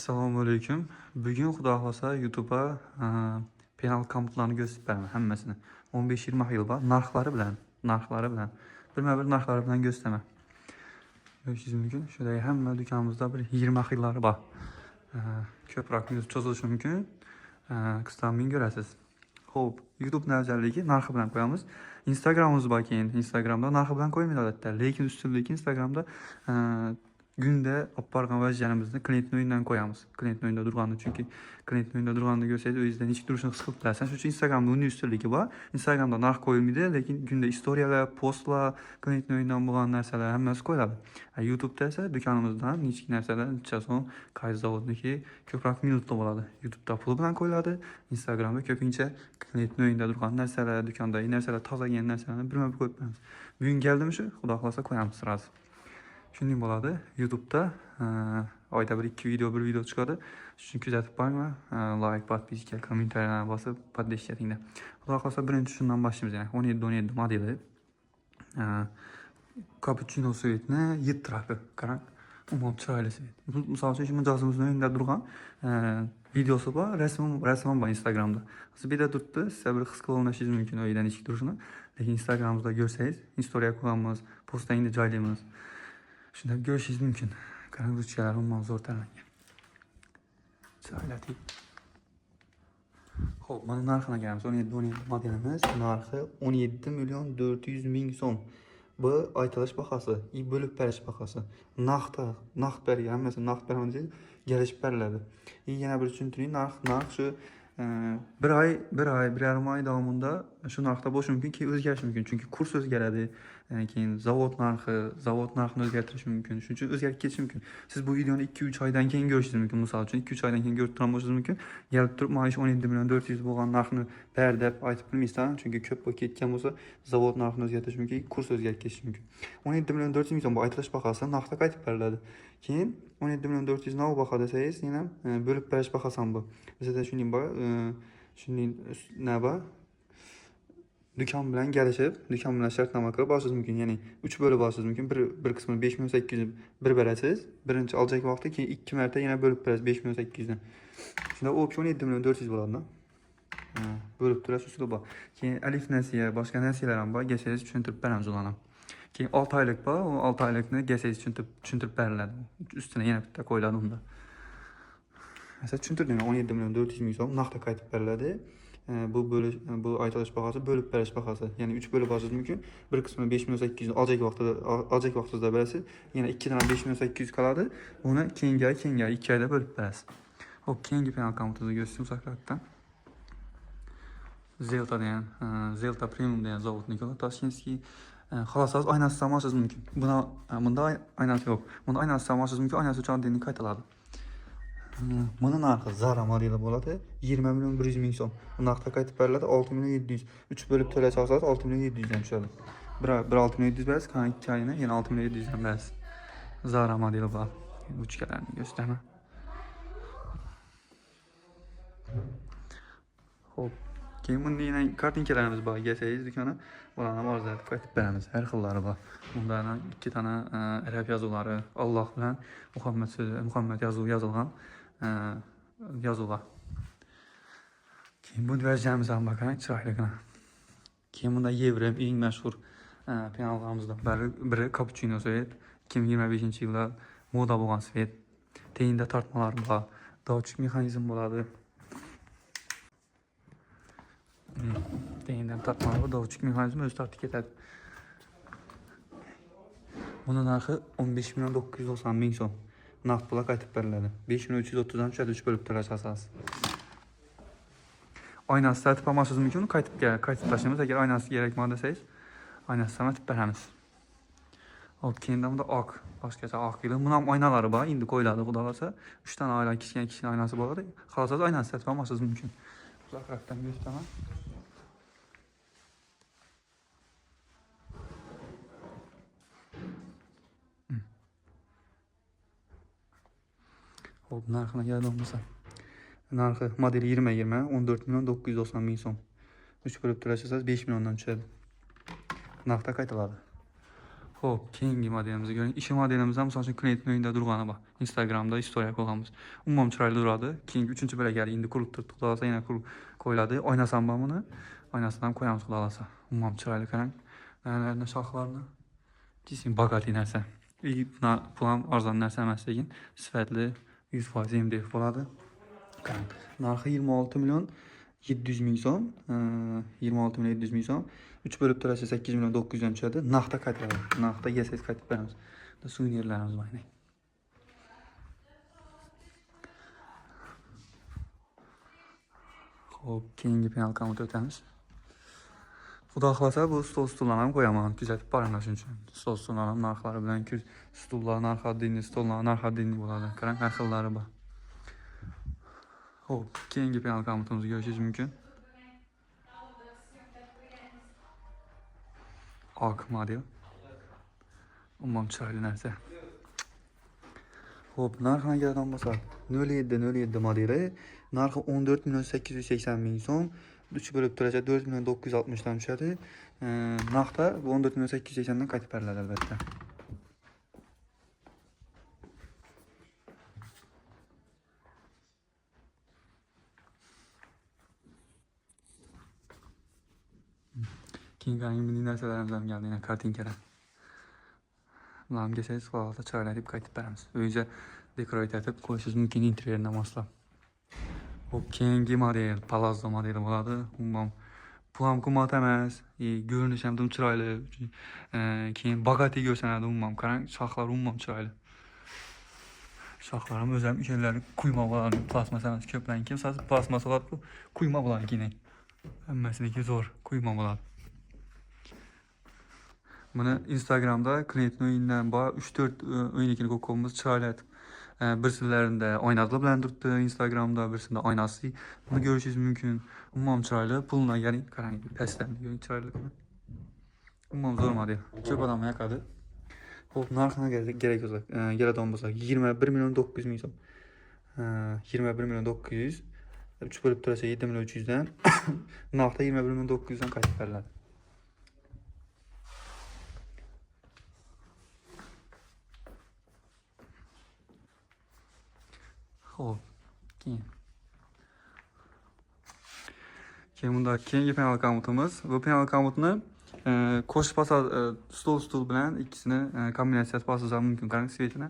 Assalomu alaykum. Bugun xudo xolasa YouTube'a penal komputlarni ko'rsatib beraman hammasini. 15-20 xil bor, narxlari bilan. Birma-bir narxlari bilan ko'rsataman. Ko'rishingiz mumkin. Shunday hamma do'konimizda bir 20 xillari bor. Ko'proq yuz cho'zilishi mumkin. Qisqamin ko'rasiz. Xo'p, YouTube afzalligi narxi bilan qo'yamiz. Instagramimiz bor keyin. Instagramda narxi bilan qo'ymaydi odatda, lekin ustunligi Instagramda günde olib borgan vaziyatimizni klientning o'yinidan qo'yamiz. Klientning o'yinida turganini, chunki klientning o'yinida turganini ko'rsangiz o'zingizdan nechik turishini his qilib bilasiz. Shuning uchun Instagramda uning ustunligi bor. Instagramda narx qo'yilmaydi, lekin kunda istoriyalar, postlar, klientning o'yinidan bo'lgan narsalar hammasi qo'yiladi. YouTube'da esa do'konimizdan nechik narsalar, necha so'm, qaysi zavodniki ko'proq minutda bo'ladi. YouTube'da pul bilan qo'yiladi, Instagramda ko'pincha klientning o'yinida turgan narsalar, do'kondagi narsalar, tozagan narsalarni birma-bir qo'yib beramiz. Bugun keldimi shu, xudo xolasa qo'yamiz sirasi. Shunday bo'ladi. YouTube'da oyda bir video chiqadi. Shuni kuzatib boringlar. Like, podpiska, kommentariyalarni bosib, podlashchatinglar. Xudo xolasa birinchi shundan boshlaymiz. Yani 17 modeli. Cappuccino svetni 7 tarafi. Qarang. Umuman chiroyli svet. Misol uchun mijozimizning o'yinida turgan videosi bor, rasmim bor Instagramda. Siz bir de turibdi, siz bir his qilib olmashingiz mumkin o'yidan ichki turishini. Lekin Instagramimizda ko'rsangiz, istoriya qo'yamiz, postangni joylaymiz. Shunda ko'rishingiz mumkin. Qarang, ruchkalar umuman zo'r tanlangan. Chiroyli. Xo'p, mana narxini kelamiz. 17 modelimiz narxi 17.400.000 so'm. Bu aytilish bahasi, bo'lib berish bahasi. Naqd bergan, hammasi naqd beraman deb kelishib beriladi. Yana bir tushuntiring, narx shu bir yarim oy davomida shu narxda bo'lishi mumkin, keyin o'zgarishi mumkin. Chunki kurs o'zgaradi, keyin zavod narxini o'zgartirish mumkin. Shuning uchun o'zgarib ketishi mumkin. Siz bu videoni 2-3 oydan keyin ko'rishingiz mumkin. Misol uchun 2-3 oydan keyin ko'rib turgan bo'lishingiz mumkin. Kelib turib, mana shu 17.400 bo'lgan narxni ber deb aytib bilmaysiz, chunki ko'p bo'lib ketgan bo'lsa, zavod narxini o'zgartirish mumkin, kurs o'zgarib ketishi mumkin. 17.400 so'm bu aytilish bahasi naqdga qaytib beriladi. Keyin 17.400 nima baho desangiz, yana bo'lib berish bahasi ham bu. Bizda shunday bor, shunday nima do'kon bilan kelishib, do'kon bilan shartnoma qilib borishingiz mumkin. Ya'ni 3 bo'lib borishingiz mumkin. Bir qismini 5.800 bir berasiz. Birinchi oljak vaqtda keyin 2 marta yana bo'lib berasiz 5.800 dan. Shunda u 17.400 bo'ladi. Bo'lib turish usuli bor. Keyin alif nasiya, boshqa nasiyalar ham bor. Kelsangiz tushuntirib beramiz ularni. Keyin 6 oylik bor, u 6 oylikni kelsangiz tushuntirib beriladi. Ustiga yana bitta qo'yiladi unda. Mesela tushuntirdim, 17.400.000 so'm naqdga qaytib beriladi. Bu aytilish bahasi bo'lib berish bahasi. Ya'ni 3 bo'lib olishingiz mumkin. Bir qismini 5.800 oljak vaqtida berasiz. Yana 2 dan 5.800 qoladi. Uni keyingi 2 oyda bo'lib berasiz. Xo'p, keyingi penal kompyuterni ko'rsatdim Sakratdan. Zelta Premium degan zavodniki Toshkentskiy. Xalosos oynasiz ham olishingiz mumkin. Bunda oynasi yo'q. Bunda oynasiz ham olishingiz mumkin. Oynasi uchun oddiy qaytiladi. Buni narxi Zara modeli bo'ladi. 20.100.000 so'm. Bu narxda qaytib beriladi 6.700. 3 bo'lib to'lash olsangiz 6.700 dan tushadi. Bir 6.700 berasiz, kan 2 oyini yana 6.700 dan berasiz. Zara modeli bor. Uchkalarni ko'rsataman. Xo'p, keyin bunda yana kartinkalarimiz bor. Kelsangiz do'kona, ularni arzlatib qaytib beramiz. Har xillari bor. Bundan 2 dona arab yozuvlari, Alloh bilan Muhammad yozuvi yozilgan yozuvlar. Keyin bu versiyamiz ham bakang, chiroyligina. Keyin bunda Yevrem eng mashhur penallarımızdan biri Cappuccino svet. 2025-yilda moda bo'lgan svet. Teyinda tortmalar bor, dovchik mexanizm bo'ladi. Teyindan tortmalar bor, dovchik mexanizm o'zi tortib ketadi. Bunun narxi 15.990.000 so'm. Naqd pulga qaytib beriladi. 5.330 dan tushadi 3 bo'lib to'lash asosi. Oynasi tartib olmashingiz mumkin, qaytib tashlaymiz. Agar oynasi kerakmadi desangiz, oynasi ham aytib beramiz. Hop, keyin bunda boshqacha oq edi. Buni ham oynalari bor, endi qo'yiladi, xudo xolasa. 3 ta oyna, kichkina oynasi bo'ladi. Xalosos oynasi tartib olmashingiz mumkin. Uzoqroqdan ko'rsataman. Xo'p, narxini keladigan bo'lsa. Narxi modeli 2020 14.990.000 so'm. 3 bo'lib to'lasangiz 5 milliondan tushadi. Naqdga qaytiladi. Xo'p, keyingi modelimizga ko'ring. Ishi modelimiz ham misol uchun klientning uyida turgani bor. Instagramda istoriya qo'yganmiz. Umuman chiroyli turadi. Keyingi 3-bo'lagi endi qurilib turibdi. Xudo xolasa yana qo'yiladi. Oynasi ham bor buni. Oynasini ham qo'yamiz xudo xolasa. Umuman chiroyli qarang. Narsalarni, shoxlarni. Kesin bogatiy narsa. Pul ham arzon narsa emas, lekin sifatli 100% MDF bo'ladi. Qarang. Narxi 26 million 700 ming so'm. 26 million 700 ming so'm. 3 bo'lib turasa 8 million 900 dan tushadi. Naqdda qaytaradi. Naqdda yesangiz qaytib beramiz. Suvenirlarimiz bor edi. Xo'p, keyingi penalkamga o'tamiz. Xudo xolasa bu stullarni ham qo'yaman, kuzatib boringlar shuning uchun. Stullar ham narxlari bilan stullar narxi addiniy, stullar narxi addiniy bo'ladi. Qarang, har xillari bor. Xo'p, keyingi penalkamizga ko'rishingiz mumkin. Oq model. Umuman chiroyli narsa. Xo'p, narxini keladigan bo'lsak, 07 modeli. Narxi 14 million 880 ming so'm. 3 bo'lib turasa 4 million 960 dan tushadi. Naqdda bu 14 million 880 dan qaytib beriladi albatta. Keyingi milliy narsalarimiz ham keldi, yana kartinkalar. Bularni kelsangiz qo'lda chiroyli qaytib beramiz. Uyingizga dekoratsiya etib qo'yishingiz mumkin interyerini moslab. Xo'p, keyingi model Palazzo modeli bo'ladi. Umuman bu ham qimmat emas, ko'rinishi ham chiroyli. Keyin bogatiy ko'rsanadi umuman. Qarang, shoxlar umuman chiroyli. Shoxlar ham o'zi ham ishonarli quyma bo'ladi. Plasmas emas, ko'pdan keyin siz plasmas bo'ladi, quyma bo'ladi keyin. Hammasiniki zo'r, quyma bo'ladi. Buni Instagramda klientning o'yinidan bor 3-4 o'yinikini ko'rganmiz, chiroyli etib. Birsilarida oynasi bilan turibdi Instagramda, birsida oynasi. Buni ko'rishingiz mumkin. Umuman chiroyli, pulni yaring, qarang, pastdan chiroyli. Umuman zo'r model. Ko'p odam yoqadi. Xo'p, narxini keladigan bo'lsak, 21 million 900 ming so'm. 21 million 900. 3 bo'lib turasa 7 million 300 dan. Naqdda 21 million 900 dan qaytib beriladi. Xo'p, keyin bunda keyingi panel komutimiz. Bu panel komutni qo'shib stol bilan ikkisini kombinatsiyasi bosish mumkin. Qarang, svetini.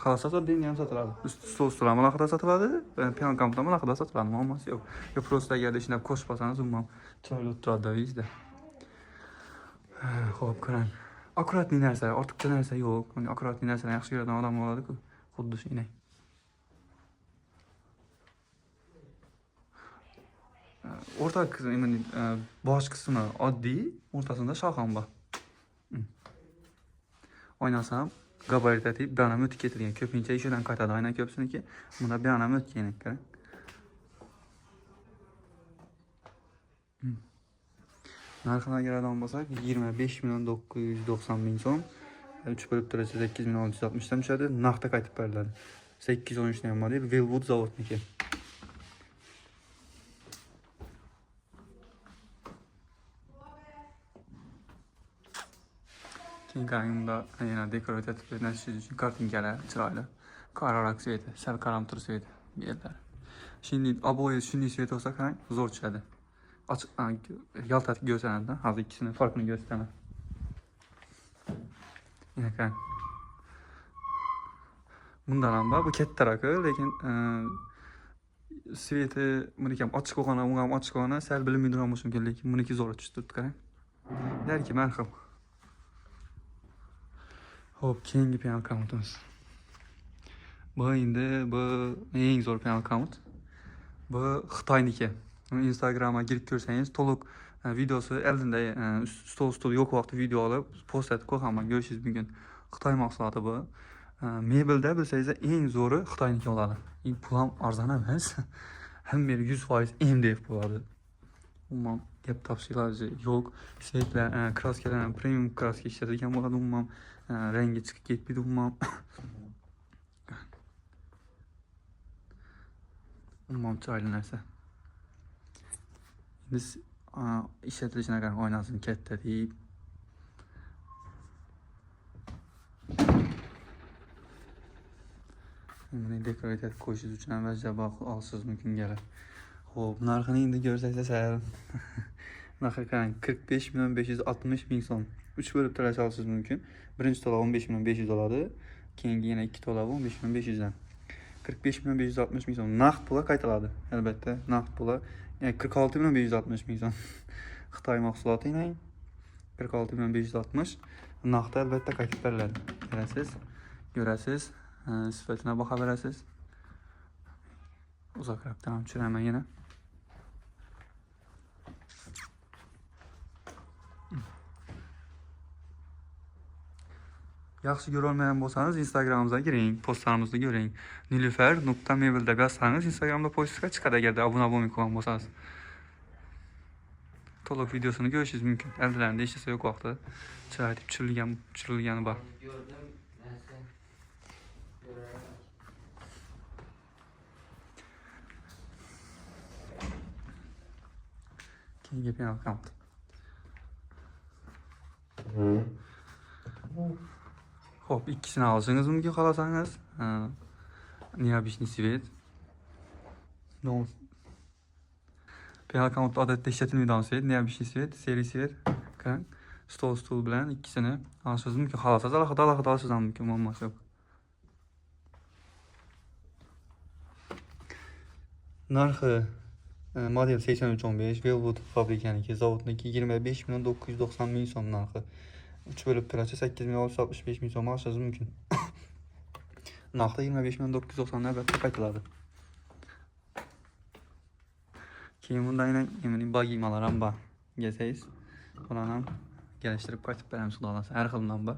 Xalasa sotadi, ham sotiladi. Stol ham alohida sotiladi, panel komut ham alohida sotiladi. Muammosi yo'q. Yo prosta agarda ishlab qo'shib olsangiz, umuman chiroyli turadi uyingizda. Xo'p, qarang. Akkuratli narsa, ortiqcha narsa yo'q. Akkuratli narsalarni yaxshi ko'radigan odam bo'ladi-ku. Xuddi shunday. O'rta qismi, bosh qismi oddiy, o'rtasida shox ham bor. Oynasi ham gabaritativ, bu ham o'tib ketilgan. Ko'pincha ishidan qaytadi oyna ko'psiniki. Bunda bu ham o'tgan ekan. Narxini keladigan bo'lsak, 25 million 990 ming so'm. 3 bo'lib turasa 8 million 660 dan tushadi. Naqdda qaytib beriladi. 813 dan model Velwood zavodniki. Keyin yana dekoratsiya etib uchun kartinkalar chiroyli. Qora sveti, sal qaramtir sveti berdilar. Şimdi oboyi shunday svet olsa qarang, zo'r tushadi. Yaltatib ko'rsanadi, hozir ikkisini farqini ko'rsataman. Yana qarang. Bundan ham bor, bu kattaroq, lekin sveti buniki ham ochiq bo'lgan, u ham ochiq bo'lgan, sal bilinmaydigan bo'lishi mumkin, lekin buniki zo'r tushib turibdi, qarang. Balki marham. Xo'p, keyingi panel komutimiz. Bu endi eng zo'r panel komut. Bu Xitoyniki. Instagramga kirib ko'rsangiz, to'liq videosi eldinda stol yo'q vaqtda video olib, post etib qo'yganman, ko'rishingiz mumkin. Xitoy mahsuloti bu. Mebelda bilsangiz eng zo'ri Xitoyniki bo'ladi. Pul ham arzon emas. Hamma 100% MDF bo'ladi. Umuman gap topshiriqlari yo'q. Svetlar, kraskalar, premium kraska ishlatilgan bo'ladi umuman. Rengi chiqib ketmaydi umuman. Umuman chiroyli narsa. Biz ishlatilishiga qarang, oynasini katta deb. Bunu dekorat etib qo'yishingiz uchun ham vajab olishingiz mumkin gelib. Xo'p, narxini endi ko'rsatsa, narxi qarang, 45 milyon 560 ming so'm. 3 bo'lib to'lash olishingiz mumkin. Birinchi to'lov 15 milyon 500 bo'ladi. Keyingi yana 2 to'lov 15 milyon 500 dan. 45 milyon 560 ming so'm naqd pulga qaytariladi. Albatta, naqd pulga, yani 46 milyon 560 ming so'm. Xitoy mahsuloti eng 46 milyon 560 naqd albatta qaytib beriladi. Kelasiz, ko'rasiz, sifatini baho berasiz. Uzoqroqdan ham tushiraman yana. Yaxshi ko'ra olmagan bo'lsangiz, Instagramimizga kiring, postlarimizni ko'ring. nilufar.mebel deb yozsangiz, Instagramda postga chiqadi agarda obuna bo'lmay qolgan bo'lsangiz. To'liq videosini ko'rishingiz mumkin. Aldilarida ishlasa yo'q vaqtda chiroyli tushirilgani bor. Keyingi penal account. Xo'p, ikkisini olishingiz mumkin xohlasangiz. Необычный свет. No. Penal account odatda ishlatilmaydigan svet, необычный свет, seri svet. Qarang, stol bilan ikkisini olishingiz mumkin. Xohlasangiz alohida olishingiz ham mumkin, muammosi yo'q. Narxi model 8315 Velwood fabrikaniki, zavodniki 25 milyon 990 ming so'm narxi. 3 bo'lib turadi 8 milyon 665 ming so'm olishingiz mumkin. Naqdi 25 milyon 990 albatta qaytiladi. Keyin bunda yana bagiymalar ham bor. Gelsangiz, ularni ham kelishtirib qaytib beramiz xudo xolasa. Har xildan bor.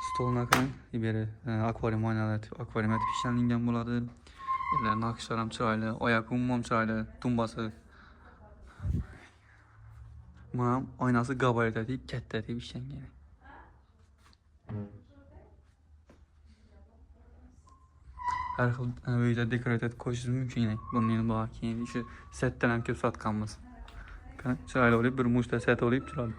Stolna qarang, beri akvarium oynalari, akvarium etib ishlangan bo'ladi. Yerlar naqshlar ham chiroyli, oyoq umuman chiroyli, tumbasi. Mana oynasi gabaritli, katta deb ishlangan. Har xil uyda dekorat etib qo'yishingiz mumkin. Bundan bor, keyin shu setdan ham ko'p sotganmiz. Chiroyli olib, bir mushta set olib turadi.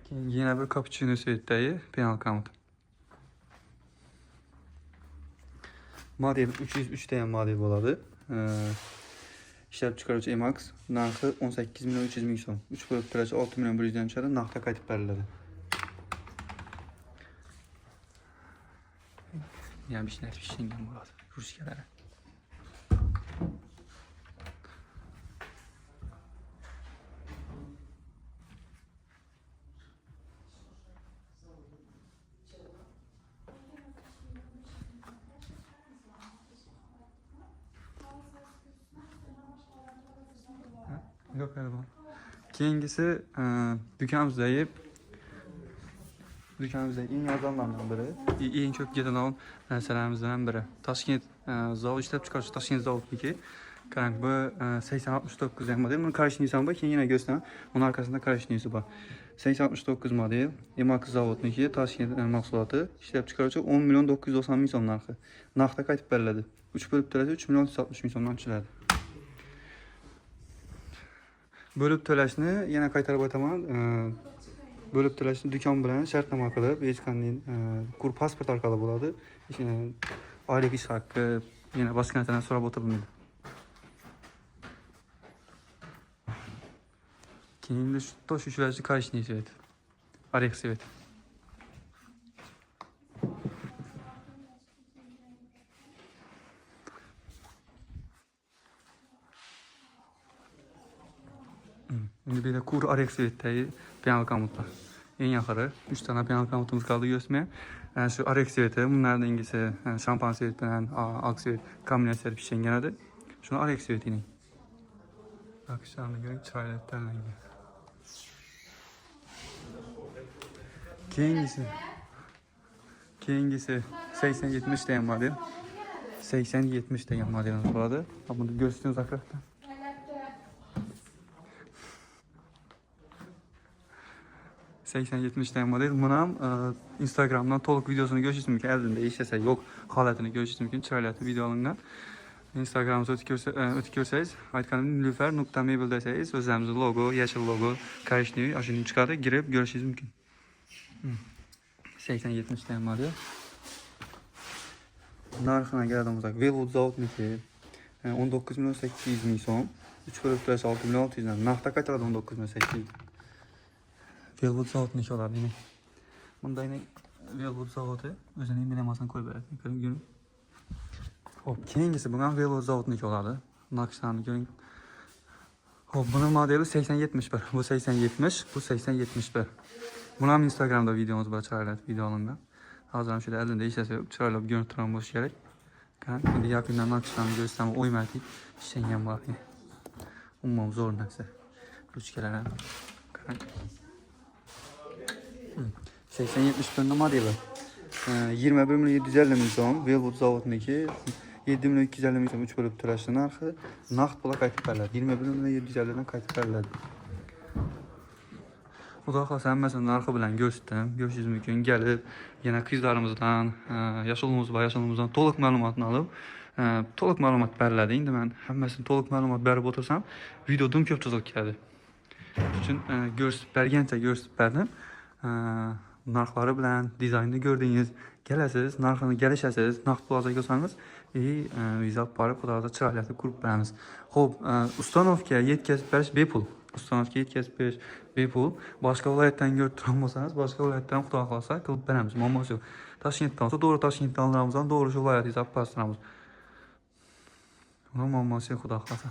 Yana bir cappuccino svetdagi penal account. Model 303 degan model bo'ladi. Ishlab chiqaruvchi Emax, narxi 18 milyon 300 ming so'm. 3 bo'lib turadi 6 milyon 100 dan tushadi, naqdga qaytib beriladi. Ya bir şeyler pişirgen bo'ladi. Kursikalari. Yok galiba. Keyingisi dükanımızdagi eng arzonlardan biri, eng ko'p ketadigan narsalarimizdan biri. Toshkent zavod ishlab chiqaruvchi Toshkent zavodniki. Qarang, bu 8069 degan model. Buni korishniisi ham bor, keyin yana ko'rsataman. Uning orqasida korishniisi bor. 8069 model, Emax zavodniki, Toshkent mahsuloti, ishlab chiqaruvchi 10 milyon 990 ming so'm narxi. Naqdga qaytib beriladi. 3 bo'lib turadi 3 milyon 360 ming so'mdan tushadi. Bo'lib to'lashni yana qaytarib o'taman. Bo'lib to'lashni do'kon bilan shartnoma qilib, hech qanday kur pasport orqali bo'ladi. Oylik ish haqi, yana boshqa narsalarni so'rab o'tirilmaydi. Keyin tosh ushlashi korishniy svet. Orek svet. Endi bir de kur orek svetdagi penal account bor. Eng oxiri 3 dona penal accountimiz qoldi yo'smi? Shu orek sveti, bunlardan ingisi şampan svet bilan oq svet kombinatsiya pishgan edi. Shuni orek svetining. Naqshlarni ko'ring, chiroyli tanlangan. Keyingisi 8070 degan model. 8070 degan modelimiz bo'ladi. Buni ko'rsatamiz atrofdan. 8070 degan model. Buni ham Instagramdan to'liq videosini ko'rishingiz mumkin. Eldinda ishlasa yo'q holatini ko'rishingiz mumkin. Chiroyli video olingan. Instagramımıza ötük görseniz, aytganım nilüfer.mebel deseniz, özlemizin logo, yeşil logo, karıştırıyor, aşının çıkardı, girip görüşünüz mümkün. 80-70 tane var ya. Narxına geldiğimizde Velwood Zavodniki 19.800.000 so'm, 3 bölüp 6.600.000. Narxda qaytaradi 19.800. Velwood Zavodniki oladi yine. Bunda yine Velwood Zavodi o'zining emblemasini qo'yib beradi. Ko'ring. Hop, keyingisi bundan Velwood Zavodniki oladi. Naqshlarni ko'ring. Hop, bunun modeli 80-71. Bu 80-70, bu 80-71. Bunu ham Instagramda videomuz bor chiqariladi, video olingan. Hozir ham shunday elimda ishlasa yo'q, chiroyli ko'rinib turgan bo'lishi kerak. Qani, endi yaqindan naqshlarni ko'rsam o'ymaydi. Ishlangan bor. Umuman zo'r narsa. Ruchkalar ham. Qani. 80-71 modeli. 21.750.000 so'm, Velwood Zavodniki 7.250.000 so'm 3 bo'lib turashdi narxi. Naqd pulga qaytib beriladi. 21.750 dan qaytib beriladi. Xudo xohlasa hammasini narxi bilan ko'rsatdim. Ko'rishingiz mumkin. Kelib, yana qizlarimizdan, yoshligimizdan to'liq ma'lumotni olib, to'liq ma'lumot beriladi. Endi men hammasini to'liq ma'lumot berib o'tirsam, video dim ko'p cho'zilib ketadi. Shuning uchun ko'rsatib bergancha ko'rsatib berdim. Narxlari bilan dizaynni ko'rdingiz. Kelasiz, narxini kelishasiz, naqd pul olsangiz, vizab borib xudoga chiroyli qurib beramiz. Xo'p, ustanovka yetkazib berish bepul. Ustanovka yetkazib berish bepul. Boshqa viloyatdan ko'rib turgan bo'lsangiz, boshqa viloyatdan xudo xohlasa qilib beramiz. Muammosi yo'q. Toshkentdan olsa, to'g'ri Toshkentdan olamiz, to'g'ri shu viloyat yuzab pastiramiz. Muammosi yo'q, xudo xohlasa.